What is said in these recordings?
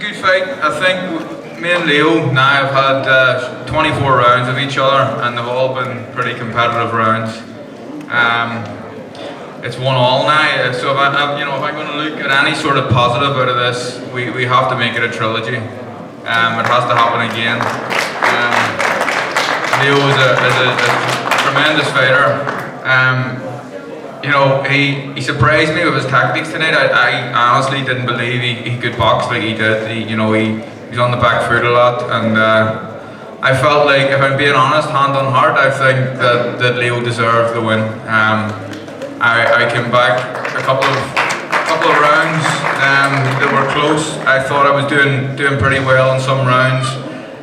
good fight. I think me and Leo now have had 24 rounds of each other, and they've all been pretty competitive rounds. It's 1-1 now, so if I'm going to look at any sort of positive out of this, we have to make it a trilogy. It has to happen again. Leo is a tremendous fighter. He surprised me with his tactics tonight. I honestly didn't believe he could box like he did. He's on the back foot a lot, and I felt like, if I'm being honest, hand on heart, I think that Leo deserved the win. I came back a couple of rounds that were close. I thought I was doing pretty well in some rounds,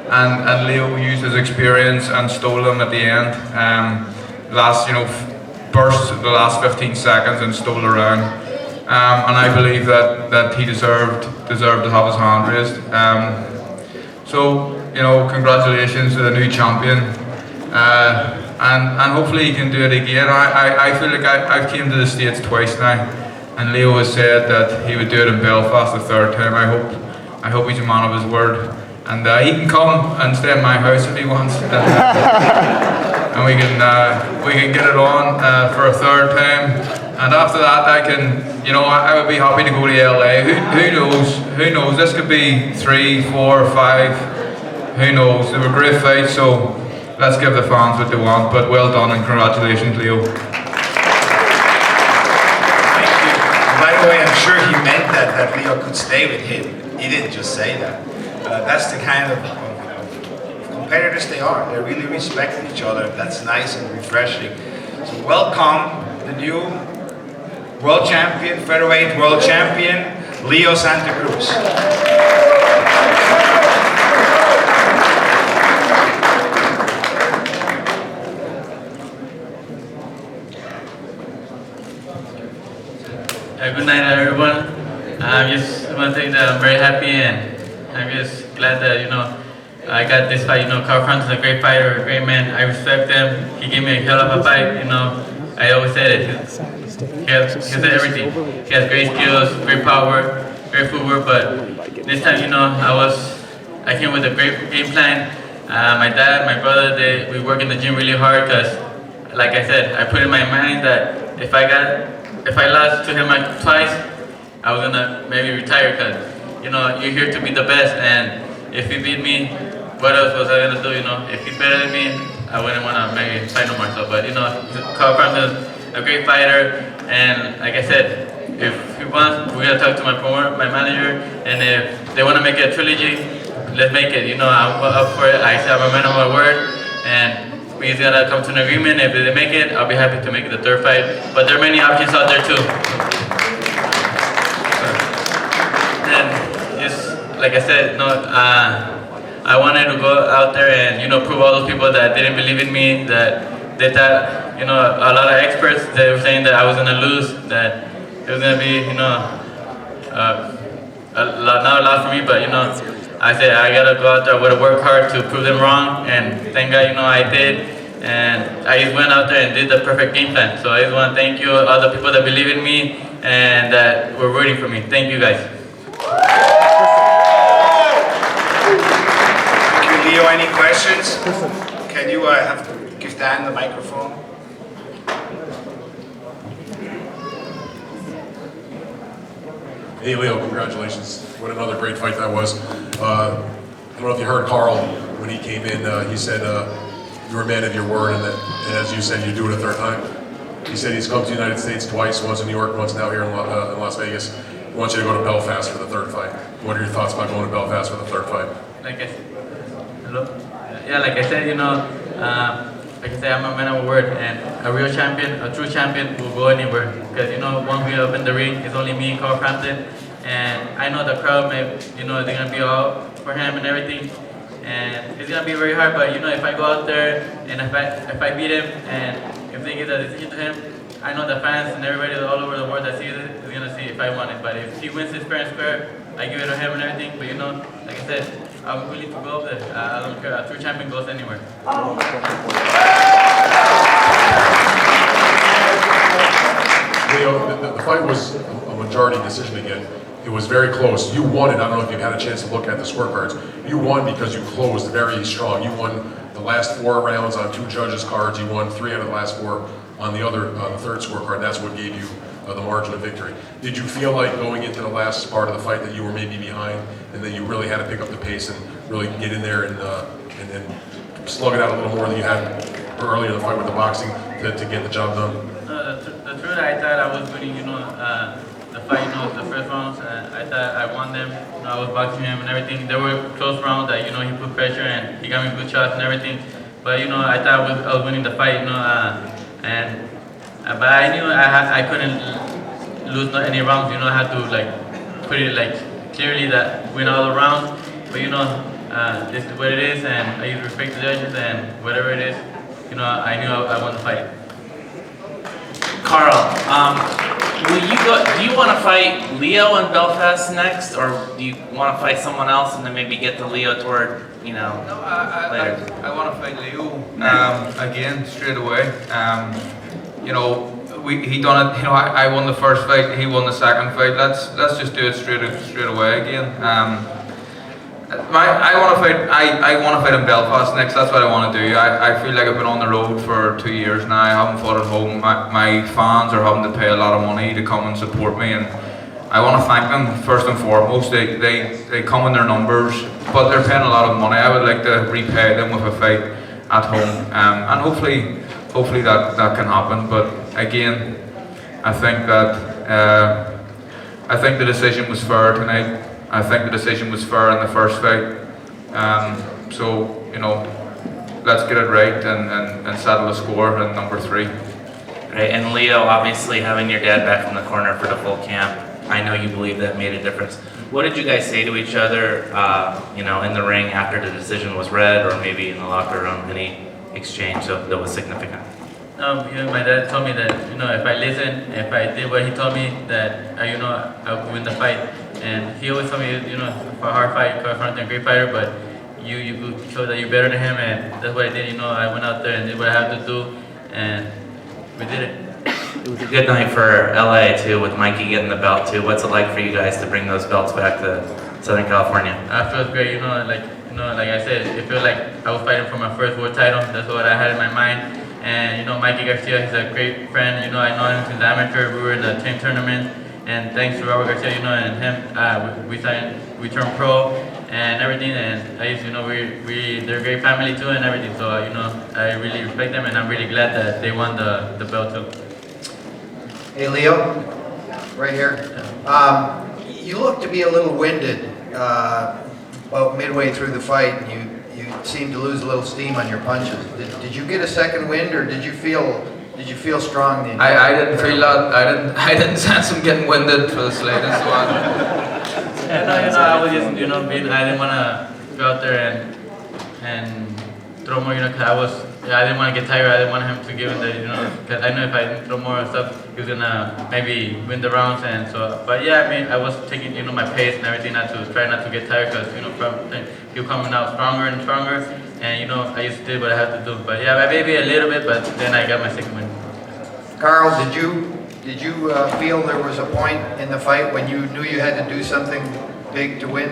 and Leo used his experience and stole them at the end. Burst the last 15 seconds and stole a round. And I believe that he deserved to have his hand raised. So congratulations to the new champion. And hopefully he can do it again. I feel like I've came to the States twice now, and Leo has said that he would do it in Belfast the third time. I hope he's a man of his word, and he can come and stay in my house if he wants, and we can get it on for a third time. And after that, I would be happy to go to LA. Who knows? This could be 3, 4, 5. Who knows? They were great fights, so let's give the fans what they want. But well done and congratulations, Leo. Thank you. By the way, I'm sure he meant that Leo could stay with him. He didn't just say that. That's the kind of competitors they are. They really respect each other. That's nice and refreshing. So welcome the new world champion, featherweight world champion, Leo Santa Cruz. Good night, everyone. I just want to say that I'm very happy, and I'm just glad that I got this fight. Carl Frampton is a great fighter, a great man. I respect him. He gave me a hell of a fight. I always said it. He has everything. He has great skills, great power, great footwork. But this time, I came with a great game plan. My dad, my brother, we work in the gym really hard because, like I said, I put in my mind that if I lost to him twice, I was gonna maybe retire because you're here to be the best, and if he beat me, what else was I gonna do? If he's better than me, I wouldn't wanna maybe fight no more. So, but Carl Frampton is a great fighter, and like I said, if he wants, we're gonna talk to my manager, and if they wanna make it a trilogy, let's make it. I'm up for it. I said I'm a man of my word, and we just gotta come to an agreement. If they make it, I'll be happy to make it the third fight. But there are many options out there too. And just like I said, I wanted to go out there and prove all those people that didn't believe in me, that they thought, a lot of experts, they were saying that I was gonna lose, that it was gonna be, not a lot for me, but I said I gotta go out there, I gotta work hard to prove them wrong, and thank God, I did, and I just went out there and did the perfect game plan. So I just want to thank you, all the people that believe in me and that were rooting for me. Thank you guys. Thank you, Leo. Any questions? Can you give Dan the microphone? Hey Leo, congratulations. What another great fight that was. I don't know if you heard Carl when he came in, he said you were a man of your word, and as you said, you do it a third time. He said he's come to the United States twice, once in New York, once now here in Las Vegas. He wants you to go to Belfast for the third fight. What are your thoughts about going to Belfast for the third fight? Like I said, I'm a man of my word, and a real champion, a true champion will go anywhere. Because once we up in the ring, it's only me and Carl Frampton, and I know the crowd they're gonna be all for him and everything, and it's gonna be very hard. But if I go out there and if I beat him, and if they give the decision to him, I know the fans and everybody all over the world that sees it is gonna see if I won it. But if he wins it fair and square, I give it to him and everything. But like I said, I'm willing to go up there. I don't care. A true champion goes anywhere. Leo, the fight was a majority decision again. It was very close. You won it. I don't know if you've had a chance to look at the scorecards. You won because you closed very strong. You won the last 4 rounds on 2 judges' cards. You won 3 out of the last 4 on the other, the third scorecard. That's what gave you the margin of victory. Did you feel like going into the last part of the fight that you were maybe behind and that you really had to pick up the pace and really get in there and slug it out a little more than you had earlier in the fight with the boxing to get the job done? The truth, I thought I was winning, the fight, the first rounds. I thought I won them. I was boxing him and everything. They were close rounds that, he put pressure and he got me good shots and everything. But, I thought I was winning the fight, but I knew I couldn't lose any rounds, I had to put it clearly that win all the rounds. But this is what it is, and I used to respect the judges, and whatever it is, I knew I won the fight. Carl, do you want to fight Leo in Belfast next, or do you want to fight someone else and then maybe get the Leo toward, later? No, I want to fight Leo again straight away. He done it. I won the first fight. He won the second fight. Let's just do it straight away again. I want to fight. I want to fight in Belfast next. That's what I want to do. I feel like I've been on the road for 2 years now. I haven't fought at home. My fans are having to pay a lot of money to come and support me, and I want to thank them first and foremost. They come in their numbers, but they're paying a lot of money. I would like to repay them with a fight at home, and hopefully that can happen. But again, I think the decision was fair tonight. I think the decision was fair in the first fight. So let's get it right and settle the score in number 3. Right, and Leo, obviously having your dad back from the corner for the full camp, I know you believe that made a difference. What did you guys say to each other, in the ring after the decision was read, or maybe in the locker room? Any exchange that was significant? My dad told me that, if I listened, if I did what he told me, that, I would win the fight. And he always told me, for a hard fight, Frampton, a great fighter, but you show that you're better than him, and that's what I did. I went out there and did what I had to do, and we did it. It was a good night for LA too, with Mikey getting the belt too. What's it like for you guys to bring those belts back to Southern California? I feel great, like I said, it felt like I was fighting for my first world title. That's what I had in my mind. And Mikey Garcia, he's a great friend. I know him since amateur. We were in the team tournament, and thanks to Robert Garcia, and him, we turned pro and everything. And they're a great family too, and everything. So I really respect them, and I'm really glad that they won the belt too. Hey Leo, right here. You look to be a little winded about midway through the fight, and you seemed to lose a little steam on your punches. Did you get a second wind, or did you feel strong? I didn't feel that. I didn't sense him getting winded for the slightest one. I was just I didn't want to go out there and throw more. Cause I didn't want to get tired. I didn't want him to give him the cause I know if I didn't throw more stuff, he was gonna maybe win the rounds. And so, but yeah, I was taking my pace and everything, try not to get tired, because you're coming out stronger and stronger, and I just did what I had to do. But yeah, maybe a little bit, but then I got my second win. Carl, did you feel there was a point in the fight when you knew you had to do something big to win?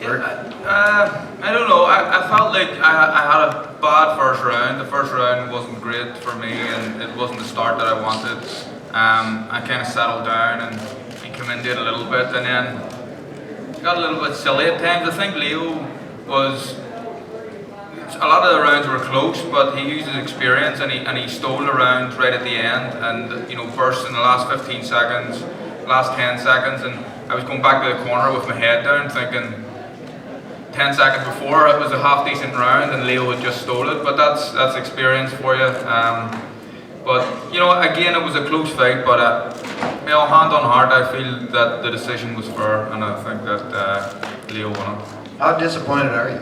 I don't know. I felt like I had a bad first round. The first round wasn't great for me, and it wasn't the start that I wanted. I kind of settled down and came into it a little bit, and then got a little bit silly at times. I think Leo was. A lot of the rounds were close, but he used his experience, and he stole the rounds right at the end, and burst in the last 15 seconds, last 10 seconds, and I was going back to the corner with my head down, thinking 10 seconds before it was a half decent round, and Leo had just stole it. But that's experience for you. But again, it was a close fight, but hand on heart, I feel that the decision was fair, and I think that Leo won it. How disappointed are you?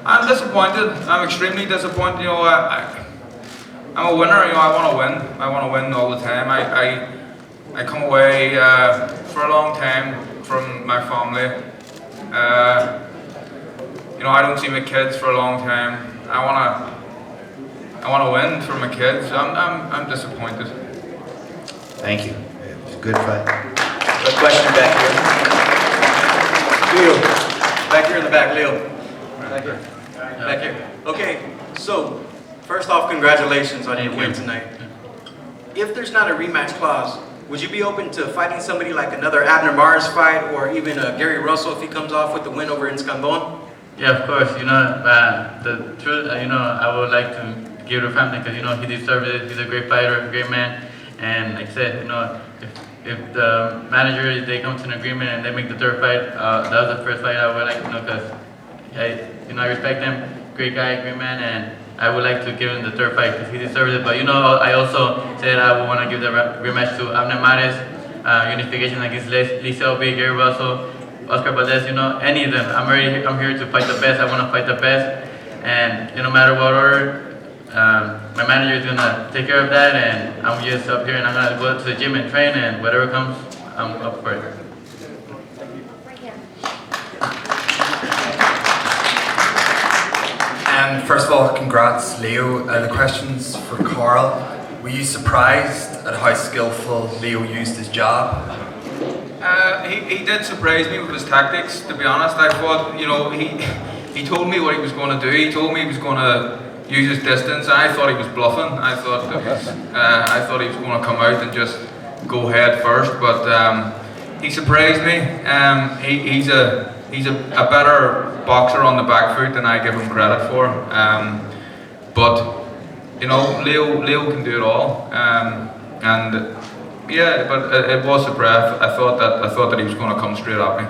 I'm disappointed. I'm extremely disappointed. I'm a winner. I want to win. I want to win all the time. I come away for a long time from my family. I don't see my kids for a long time. I want to win for my kids. I'm disappointed. Thank you. It was a good fight. A question back here. Leo. Back here in the back, Leo. Back here. Back here. Okay, so first off, congratulations on your win tonight. If there's not a rematch clause, would you be open to fighting somebody like another Abner Mars fight, or even Gary Russell if he comes off with the win over Escandon? Yeah, of course. The truth, I would like to give it to Frampton because, he deserves it. He's a great fighter, a great man. And like I said, if the manager, they come to an agreement and they make the third fight, that was the first fight I would like to know because, I respect him. Great guy, great man, and I would like to give him the third fight because he deserves it. But, I also said I would want to give the rematch to Abner Mares, unification against Liceo B, Gary Russell, Oscar Valdez, any of them. I'm here to fight the best. I want to fight the best. And no matter what order, my manager is going to take care of that. And I'm just up here and I'm going to go to the gym and train. And whatever comes, I'm up for it. And first of all, congrats, Leo. The question's for Carl. Were you surprised at how skillful Leo used his jab? He did surprise me with his tactics, to be honest. I thought, he told me what he was going to do. He told me he was going to use his distance. I thought he was bluffing. I thought he was going to come out and just go head first, but he surprised me. He's a better boxer on the back foot than I give him credit for. But Leo can do it all. And yeah, but it was surprise. I thought that he was going to come straight at me.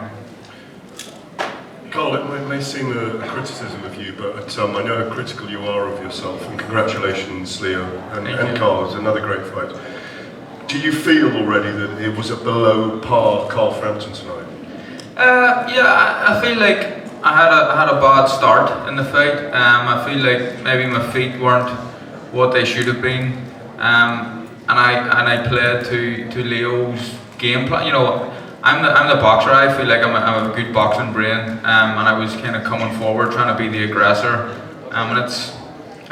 Carl, it may seem a criticism of you, but I know how critical you are of yourself, and congratulations, Leo, and Carl. It was another great fight. Do you feel already that it was a below par Carl Frampton tonight? Yeah, I feel like I had a bad start in the fight. I feel like maybe my feet weren't what they should have been, and I played to Leo's game plan. I'm the boxer. I feel like I'm a good boxing brain, and I was kind of coming forward, trying to be the aggressor. And I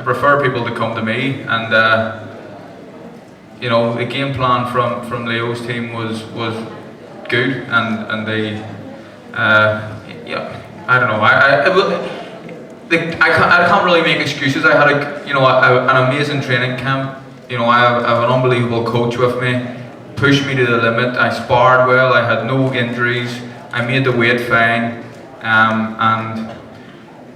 prefer people to come to me, and the game plan from Leo's team was good, and they. I don't know. I can't really make excuses. I had an amazing training camp. I have an unbelievable coach with me. Pushed me to the limit. I sparred well. I had no injuries. I made the weight fine, and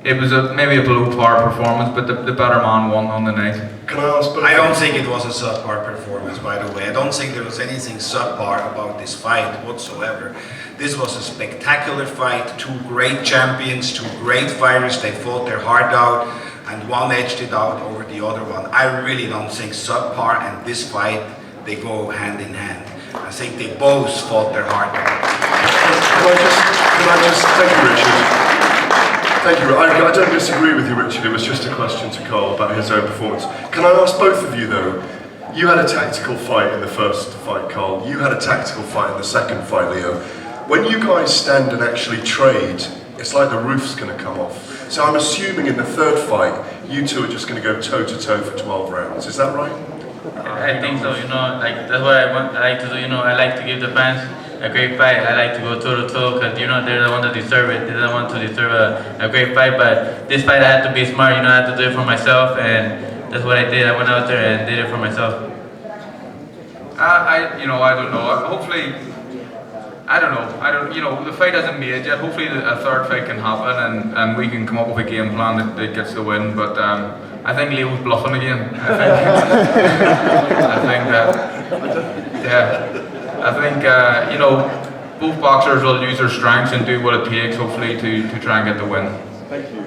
it was maybe a below par performance. But the better man won on the night. Can I ask? I don't think it was a subpar performance, by the way. I don't think there was anything subpar about this fight whatsoever. This was a spectacular fight. Two great champions, two great fighters. They fought their heart out, and one edged it out over the other one. I really don't think subpar and this fight, they go hand in hand. I think they both fought their heart out. Can I just thank you, Richard. Thank you. I don't disagree with you, Richard. It was just a question to Carl about his own performance. Can I ask both of you though? You had a tactical fight in the first fight, Carl. You had a tactical fight in the second fight, Leo. When you guys stand and actually trade, it's like the roof's going to come off. So I'm assuming in the third fight, you two are just going to go toe-to-toe for 12 rounds. Is that right? I think so, that's what I like to do, I like to give the fans a great fight. I like to go toe-to-toe because, they're the ones that deserve it. They're the ones to deserve a great fight, but this fight I had to be smart, I had to do it for myself, and that's what I did. I went out there and did it for myself. I don't know. Hopefully, the fight hasn't made yet. Hopefully a third fight can happen and we can come up with a game plan that gets the win, but I think Leo's bluffing again. I think both boxers will use their strengths and do what it takes, hopefully, to try and get the win. Thank you.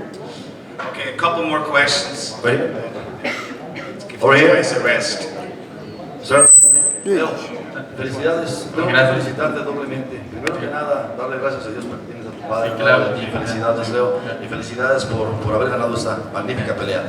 Okay, a couple more questions. Ready? Give you guys a rest. Sir. Leo, felicidades. Tengo que felicitarte doblemente. Primero que nada, darle gracias a Dios porque tienes a tu padre. Y felicidades, Leo. Y felicidades por haber ganado esta magnífica pelea.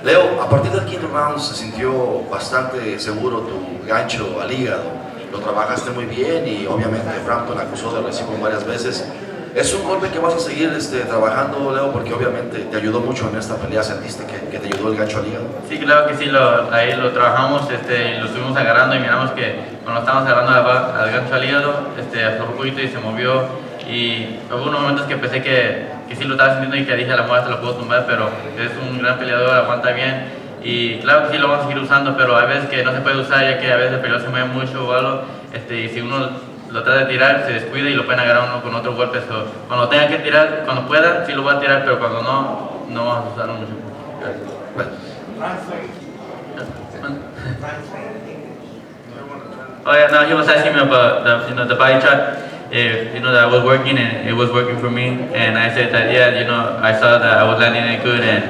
Leo, a partir del quinto round se sintió bastante seguro tu gancho al hígado. Lo trabajaste muy bien y obviamente Frampton acusó de recibo varias veces. Es un golpe que vas a seguir trabajando, Leo, porque obviamente te ayudó mucho en esta pelea. ¿Sentiste que te ayudó el gancho al hígado? Sí, claro que sí, ahí lo trabajamos, lo estuvimos agarrando y miramos que cuando estábamos agarrando al gancho al hígado, aflojó un poquito y se movió Y hubo unos momentos que pensé que sí lo estaba sintiendo y que dije a la muerte se lo puedo tumbar, pero es un gran peleador, aguanta bien. Y claro que sí lo vamos a seguir usando, pero hay veces que no se puede usar ya que a veces el peleador se mueve mucho o algo. Y si uno lo trata de tirar, se descuida y lo pueden agarrar uno con otro golpe. Cuando tenga que tirar, cuando pueda, sí lo voy a tirar, pero cuando no, no vamos a usarlo mucho. Oh yeah, no, he was asking me about the body shot. If that I was working and it was working for me, and I said that yeah, I saw that I was landing it good, and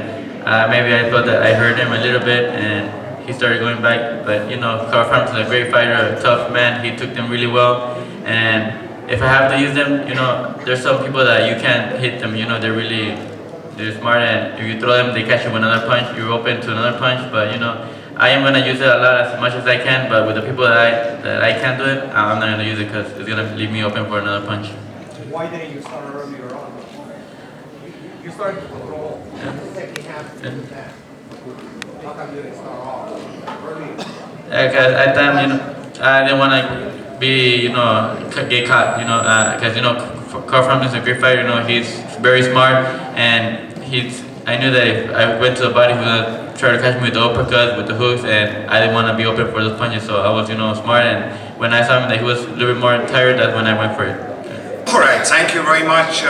maybe I thought that I hurt him a little bit, and he started going back. But Frampton's a great fighter, a tough man. He took them really well, and if I have to use them, there's some people that you can't hit them. They're smart, and if you throw them, they catch you with another punch. You're open to another punch, but I am gonna use it a lot as much as I can. But with the people that I can't do it, I'm not gonna use it because it's gonna leave me open for another punch. Why didn't you start earlier on? You started to control the second half of the match. How come you didn't start off earlier? Because at that time, I didn't want to be, get caught, because Carl Frampton's a great fighter. He's very smart, and I knew that if I went to the body, he was gonna try to catch me with the uppercuts, with the hooks, and I didn't want to be open for those punches. So I was, smart, and when I saw him that he was a little bit more tired, that's when I went for it. All right, thank you very much.